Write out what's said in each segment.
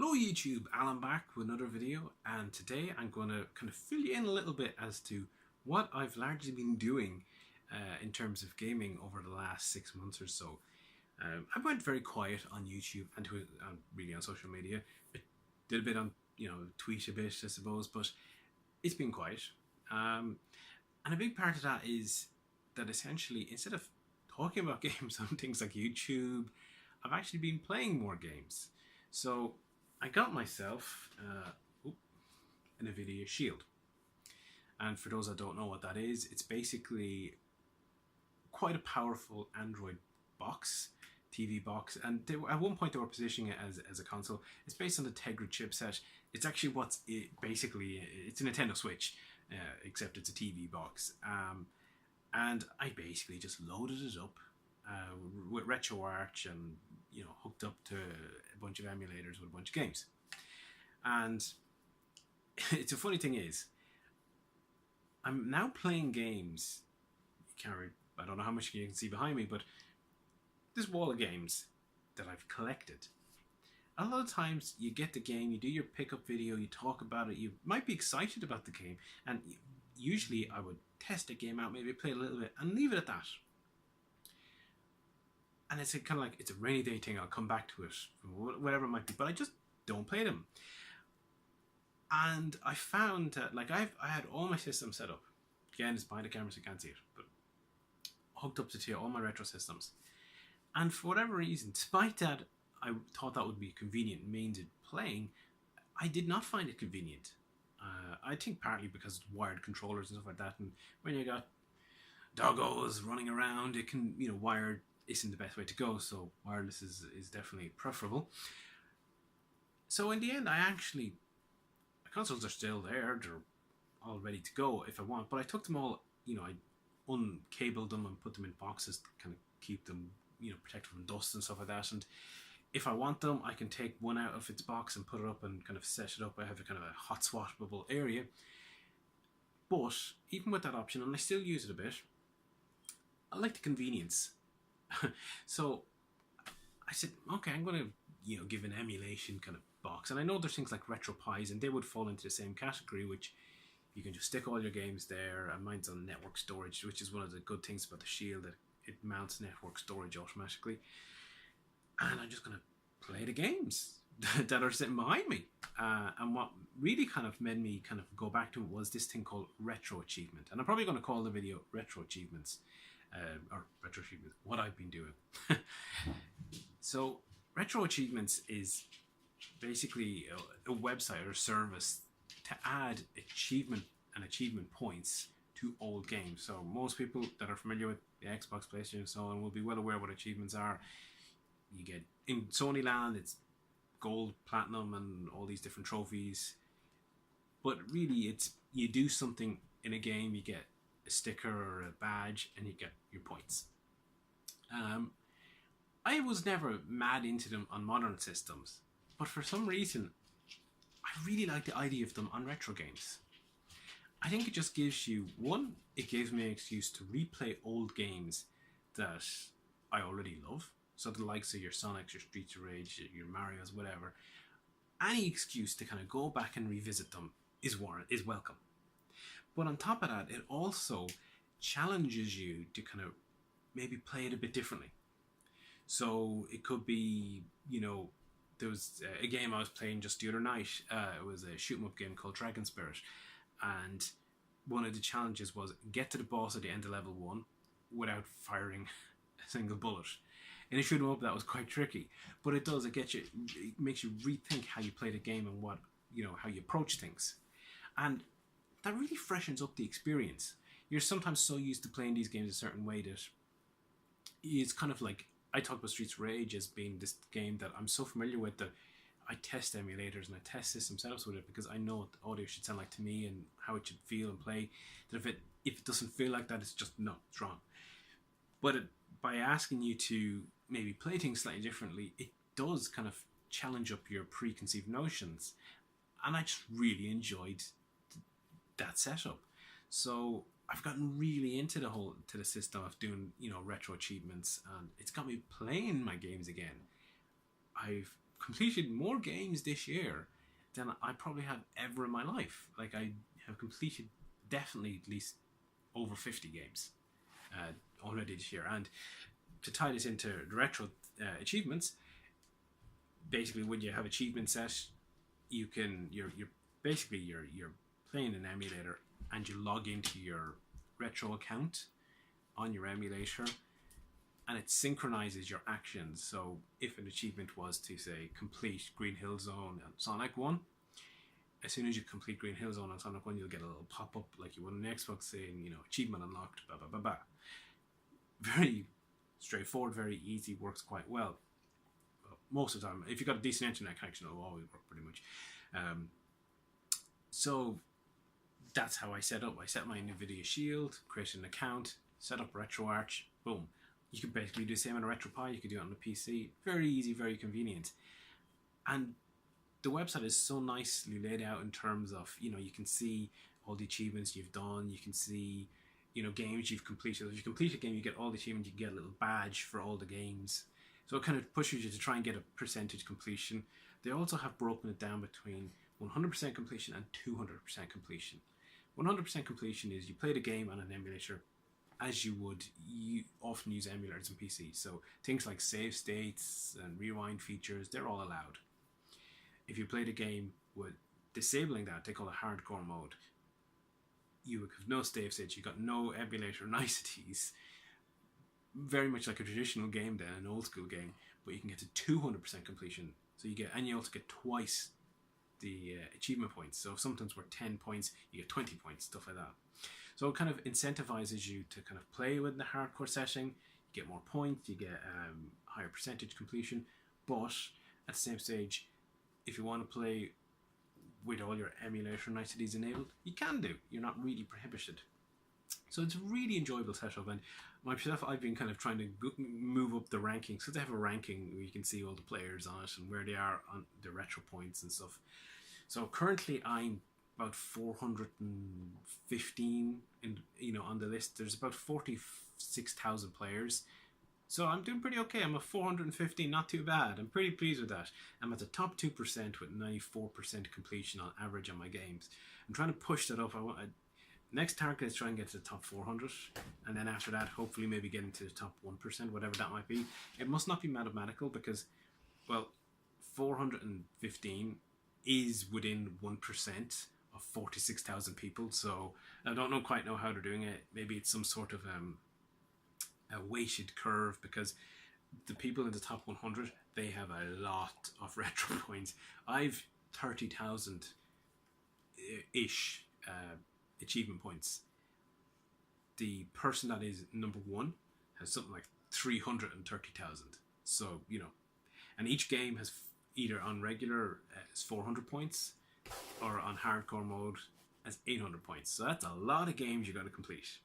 Hello YouTube, Alan back with another video, and today I'm going to kind of fill you in a little bit as to what I've largely been doing in terms of gaming over the last 6 months or so. I went very quiet on YouTube and really on social media. I did a bit on, tweet a bit, I suppose, but it's been quiet. And a big part of that is that essentially, instead of talking about games on things like YouTube, I've actually been playing more games. So I got myself an NVIDIA Shield. And for those that don't know what that is, it's basically quite a powerful Android box, TV box. And at one point they were positioning it as a console. It's based on the Tegra chipset. It's actually it's a Nintendo Switch, except it's a TV box. And I basically just loaded it up with RetroArch and hooked up to a bunch of emulators with a bunch of games. And it's a funny thing is, I'm now playing games. I don't know how much you can see behind me, but this wall of games that I've collected. A lot of times you get the game, you do your pickup video, you talk about it, you might be excited about the game, and usually I would test a game out, maybe play a little bit and leave it at that. And it's kind of like, it's a rainy day thing, I'll come back to it, whatever it might be, but I just don't play them. And I found that, I had all my systems set up. Again, it's behind the camera so you can't see it, but hooked up to all my retro systems. And for whatever reason, despite that, I thought that would be a convenient means of playing, I did not find it convenient. I think partly because it's wired controllers and stuff like that, and when you got doggos running around, it can, wired isn't the best way to go, so wireless is definitely preferable. So in the end, the consoles are still there, they're all ready to go if I want, but I took them all, I uncabled them and put them in boxes to kind of keep them, protected from dust and stuff like that, and if I want them, I can take one out of its box and put it up and kind of set it up. I have a kind of a hot swappable area. But even with that option, and I still use it a bit, I like the convenience. So I said, okay, I'm going to give an emulation kind of box. And I know there's things like RetroPies, and they would fall into the same category, which you can just stick all your games there. And mine's on network storage, which is one of the good things about the Shield, that it mounts network storage automatically. And I'm just going to play the games that are sitting behind me. And what really kind of made me kind of go back to it was this thing called Retro Achievement. And I'm probably going to call the video Retro Achievements, or Retro Achievements, what I've been doing. So Retro Achievements is basically a website or service to add achievement points to old games. So most people that are familiar with the Xbox, PlayStation and so on will be well aware what achievements are. You get, in Sony land, it's gold, platinum, and all these different trophies. But really, it's, you do something in a game, you get a sticker or a badge, and you get your points. I was never mad into them on modern systems, but for some reason, I really like the idea of them on retro games. I think it just gives you, it gives me an excuse to replay old games that I already love. So the likes of your Sonics, your Streets of Rage, your Marios, whatever. Any excuse to kind of go back and revisit them is welcome. But on top of that, it also challenges you to kind of maybe play it a bit differently. So it could be, there was a game I was playing just the other night. It was a shoot 'em up game called Dragon Spirit. And one of the challenges was get to the boss at the end of level 1 without firing a single bullet. In a shoot 'em up, that was quite tricky, but it makes you rethink how you play the game and how you approach things, and that really freshens up the experience. You're sometimes so used to playing these games a certain way that it's kind of like, I talk about Streets of Rage as being this game that I'm so familiar with that I test emulators and I test system setups with it because I know what the audio should sound like to me and how it should feel and play. That if it doesn't feel like that, it's just no, it's wrong. But by asking you to maybe play things slightly differently, it does kind of challenge up your preconceived notions. And I just really enjoyed that setup. So I've gotten really into the system of doing, retro achievements, and it's got me playing my games again. I've completed more games this year than I probably have ever in my life. Like, I have completed definitely at least over 50 games already this year. And to tie this into the retro achievements, basically when you have achievement set, you're basically you're playing an emulator and you log into your retro account on your emulator, and it synchronizes your actions. So if an achievement was to say complete Green Hill Zone on Sonic 1, as soon as you complete Green Hill Zone on Sonic 1, you'll get a little pop-up like you would on Xbox saying, achievement unlocked, blah, blah, blah, blah. Very straightforward, very easy, works quite well. Most of the time. If you've got a decent internet connection, it'll always work pretty much. So that's how I set up. I set my NVIDIA Shield, created an account, set up RetroArch, boom. You could basically do the same on a RetroPie, you could do it on a PC. Very easy, very convenient. And the website is so nicely laid out in terms of, you can see all the achievements you've done, you can see, games you've completed. If you complete a game, you get all the achievements, you get a little badge for all the games. So it kind of pushes you to try and get a percentage completion. They also have broken it down between 100% completion and 200% completion. 100% completion is you play the game on an emulator as you would. You often use emulators in PCs. So things like save states and rewind features, they're all allowed. If you play the game with disabling that, they call it hardcore mode. You have no save states, you've got no emulator niceties. Very much like a traditional game then, an old school game, but you can get to 200% completion. So you also get twice the achievement points. So if sometimes worth 10 points, you get 20 points, stuff like that. So it kind of incentivizes you to kind of play with the hardcore setting. You get more points, you get higher percentage completion, but at the same stage, if you want to play with all your emulator niceties enabled, you can do. You're not really prohibited. So it's a really enjoyable setup, and myself, I've been kind of trying to move up the rankings. So they have a ranking where you can see all the players on it and where they are on the retro points and stuff. So currently I'm about 415 on the list. There's about 46,000 players. So I'm doing pretty okay. I'm at 415, not too bad. I'm pretty pleased with that. I'm at the top 2% with 94% completion on average on my games. I'm trying to push that up. Next target is try and get to the top 400, and then after that, hopefully maybe get into the top 1%, whatever that might be. It must not be mathematical because, well, 415 is within 1% of 46,000 people, so I don't quite know how they're doing it. Maybe it's some sort of a weighted curve, because the people in the top 100, they have a lot of retro points. I've 30,000-ish achievement points. The person that is number one has something like 330,000. So, and each game has either on regular is 400 points or on hardcore mode as 800 points. So that's a lot of games you got to complete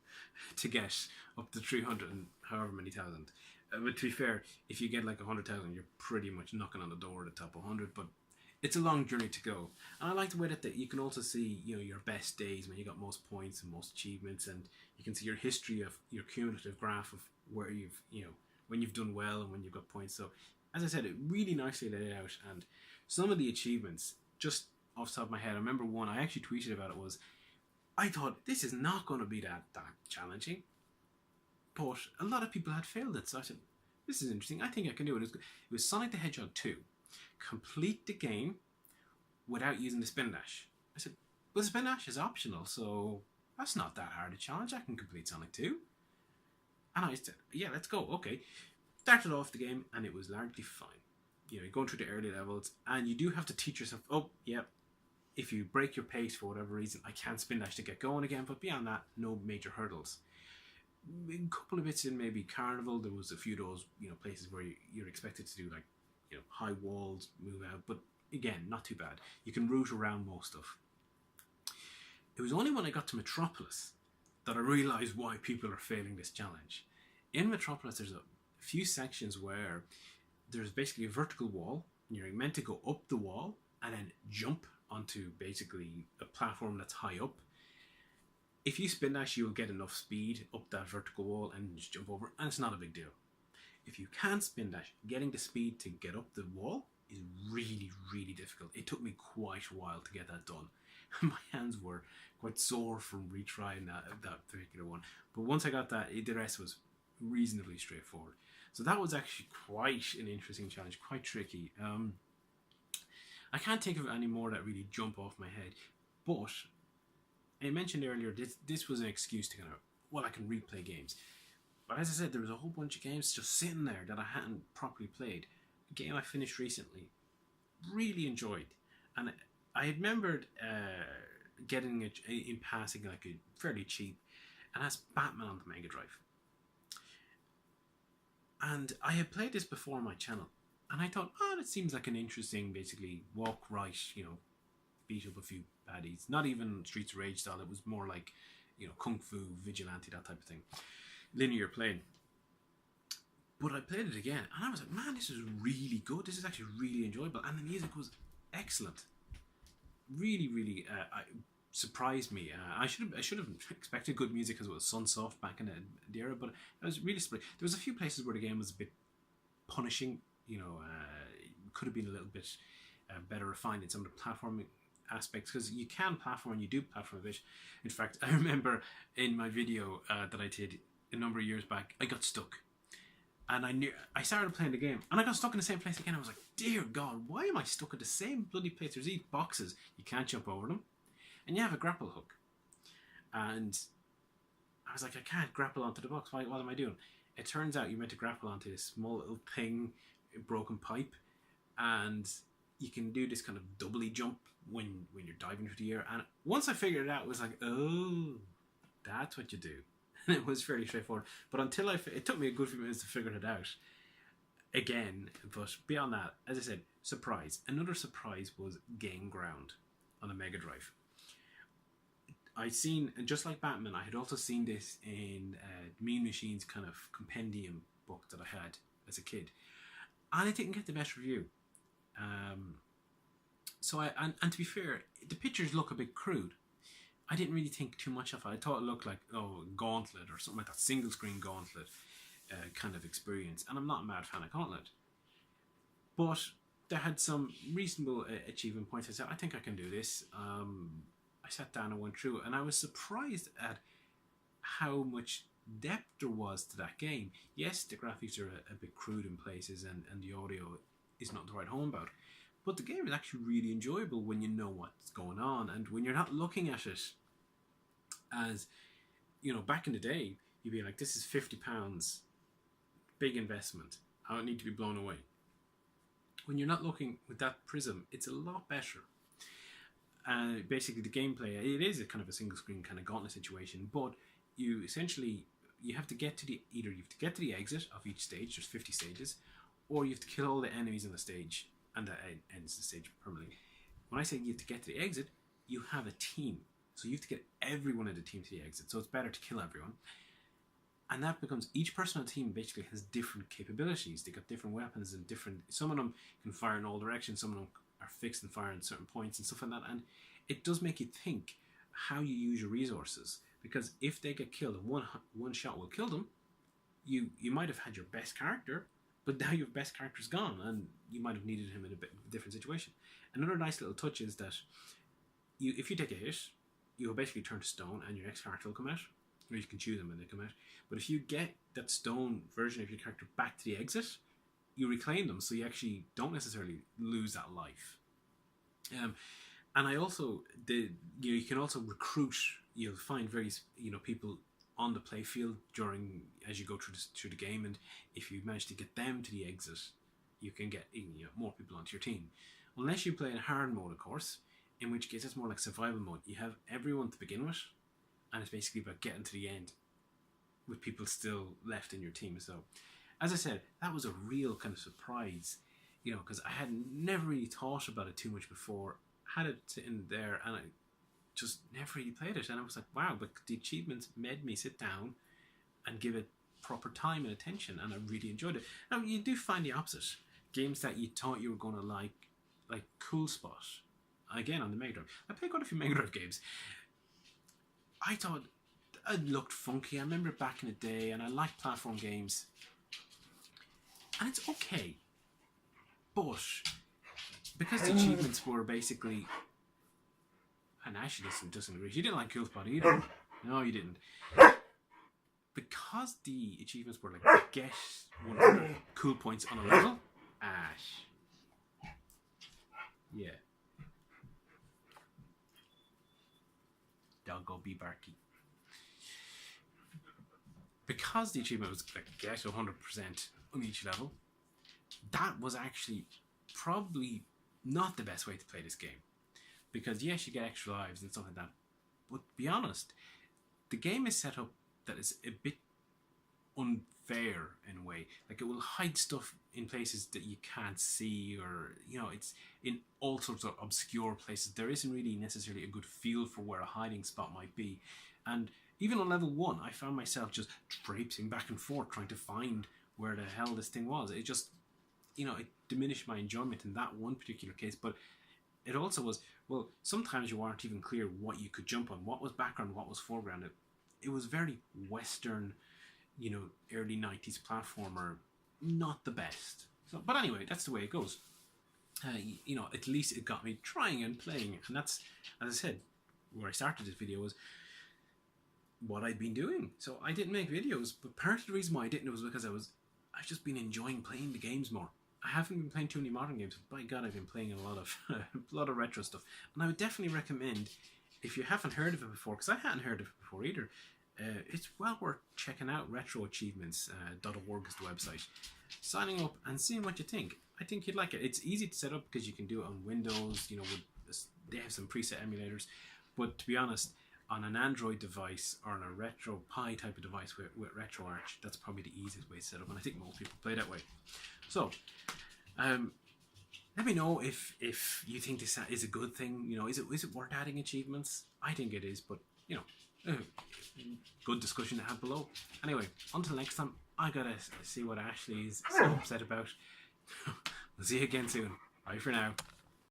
to get up to 300 and however many thousand. But to be fair, if you get like 100,000, you're pretty much knocking on the door of the top 100. But it's a long journey to go. And I like the way that you can also see, your best days when you got most points and most achievements, and you can see your history of your cumulative graph of where you've, when you've done well and when you've got points. So as I said, it really nicely laid out. And some of the achievements, just off the top of my head, I remember one I actually tweeted about it was, I thought this is not going to be that challenging, but a lot of people had failed it. So I said, this is interesting. I think I can do it. It was Sonic the Hedgehog 2. Complete the game without using the spin dash. I said, well, the spin dash is optional, so that's not that hard a challenge. I can complete Sonic 2. And I said, yeah, let's go. Okay. Started off the game, and it was largely fine. You're going through the early levels, and you do have to teach yourself, oh, yeah, if you break your pace for whatever reason, I can't spin dash to get going again, but beyond that, no major hurdles. A couple of bits in maybe Carnival, there was a few of those, places where you're expected to do like, high walls, move out, but again, not too bad. You can route around most stuff. It was only when I got to Metropolis that I realised why people are failing this challenge. In Metropolis, there's a few sections where there's basically a vertical wall, and you're meant to go up the wall and then jump onto basically a platform that's high up. If you spin dash, you'll get enough speed up that vertical wall and just jump over, and it's not a big deal. If you can't spin dash, getting the speed to get up the wall is really, really difficult. It took me quite a while to get that done. My hands were quite sore from retrying that particular one. But once I got that, the rest was reasonably straightforward. So that was actually quite an interesting challenge, quite tricky. I can't think of any more that really jump off my head. But I mentioned earlier, this was an excuse to kind of, well, I can replay games. But as I said, there was a whole bunch of games just sitting there that I hadn't properly played. A game I finished recently, really enjoyed. And I remembered getting it in passing, like a fairly cheap, and that's Batman on the Mega Drive. And I had played this before on my channel, and I thought, oh, that seems like an interesting, basically, walk right, beat up a few baddies. Not even Streets of Rage style, it was more like, Kung Fu, Vigilante, that type of thing. Linear playing. But I played it again, and I was like, man, this is really good. This is actually really enjoyable, and the music was excellent. Really, really surprised me. I should have expected good music because it was Sunsoft back in the era, but I was really surprised. There was a few places where the game was a bit punishing. Could have been a little bit better refined in some of the platforming aspects, because you can platform and you do platform a bit. In fact, I remember in my video that I did a number of years back, I got stuck. And I started playing the game, and I got stuck in the same place again. I was like, dear God, why am I stuck at the same bloody place? There's these boxes, you can't jump over them, and you have a grapple hook. And I was like, I can't grapple onto the box. What am I doing? It turns out you're meant to grapple onto this small little thing, a broken pipe, and you can do this kind of doubly jump when you're diving through the air. And once I figured it out, it was like, oh, that's what you do. And it was fairly straightforward. But until it took me a good few minutes to figure it out again. But beyond that, as I said, surprise. Another surprise was Game Ground on the Mega Drive. I'd seen, just like Batman, I had also seen this in Mean Machine's kind of compendium book that I had as a kid. And it didn't get the best review. And to be fair, the pictures look a bit crude. I didn't really think too much of it. I thought it looked like, Gauntlet or something like that, single screen Gauntlet kind of experience. And I'm not a mad fan of Gauntlet. But they had some reasonable achievement points. I said, I think I can do this. I sat down and went through it, and I was surprised at how much depth there was to that game. Yes, the graphics are a bit crude in places, and the audio is not the right home about. But the game is actually really enjoyable when you know what's going on, and when you're not looking at it as, back in the day, you'd be like, this is £50, big investment, I don't need to be blown away. When you're not looking with that prism, it's a lot better. Basically, the gameplay, it is a kind of a single screen kind of Gauntlet situation, but you have to get to the exit of each stage. There's 50 stages, or you have to kill all the enemies on the stage, and that ends the stage permanently. When I say you have to get to the exit, you have a team, so you have to get everyone in the team to the exit. So it's better to kill everyone, and that becomes, each person on the team basically has different capabilities. They got different weapons and some of them can fire in all directions, some of them are fixed and fire at certain points and stuff like that. And it does make you think how you use your resources, because if they get killed and one shot will kill them, you might have had your best character, but now your best character's gone, and you might have needed him in a bit different situation. Another nice little touch is that if you take a hit, you will basically turn to stone, and your next character will come out, or you can choose them when they come out. But if you get that stone version of your character back to the exit, you reclaim them, so you actually don't necessarily lose that life. And I also you can also recruit. You'll find various people on the playfield as you go through the game, and if you manage to get them to the exit, you can get more people onto your team. Unless you play in hard mode, of course, in which case it's more like survival mode. You have everyone to begin with, and it's basically about getting to the end with people still left in your team. So, as I said, that was a real kind of surprise, because I had never really thought about it too much before. Had it sitting there, and I just never really played it, and I was like, wow, but the achievements made me sit down and give it proper time and attention, and I really enjoyed it. Now, you do find the opposite. Games that you thought you were going to like Cool Spot, again on the Mega Drive. I played quite a few Mega Drive games. I thought it looked funky. I remember it back in the day, and I liked platform games. And it's okay. But because the achievements were basically, and Ashley doesn't agree. She didn't like Cool Spot either. No, you didn't. Because the achievements were like get 100 cool points on a level. Ash. Yeah. Doggo be barky. Because the achievement was like get 100% on each level, that was actually probably not the best way to play this game. Because yes, you get extra lives and stuff like that, but to be honest, the game is set up that is a bit unfair in a way. Like, it will hide stuff in places that you can't see, or it's in all sorts of obscure places. There isn't really necessarily a good feel for where a hiding spot might be. And even on level 1, I found myself just traipsing back and forth trying to find where the hell this thing was. It just, it diminished my enjoyment in that one particular case. But it also was, well, sometimes you weren't even clear what you could jump on, what was background, what was foreground. It was very Western, early 90s platformer, not the best. So, but anyway, that's the way it goes. At least it got me trying and playing. And that's, as I said, where I started this video was what I'd been doing. So I didn't make videos, but part of the reason why I didn't was because I've just been enjoying playing the games more. I haven't been playing too many modern games, but by God, I've been playing a lot of retro stuff. And I would definitely recommend, if you haven't heard of it before, because I hadn't heard of it before either, it's well worth checking out. Retroachievements.org is the website. Signing up and seeing what you think. I think you'd like it. It's easy to set up because you can do it on Windows. They have some preset emulators. But to be honest, on an Android device or on a RetroPie type of device with RetroArch, that's probably the easiest way to set up, and I think most people play that way. So, let me know if you think this is a good thing. Is it worth adding achievements? I think it is, but good discussion to have below. Anyway, until next time, I gotta see what Ashley is so upset about. We'll see you again soon. Bye for now.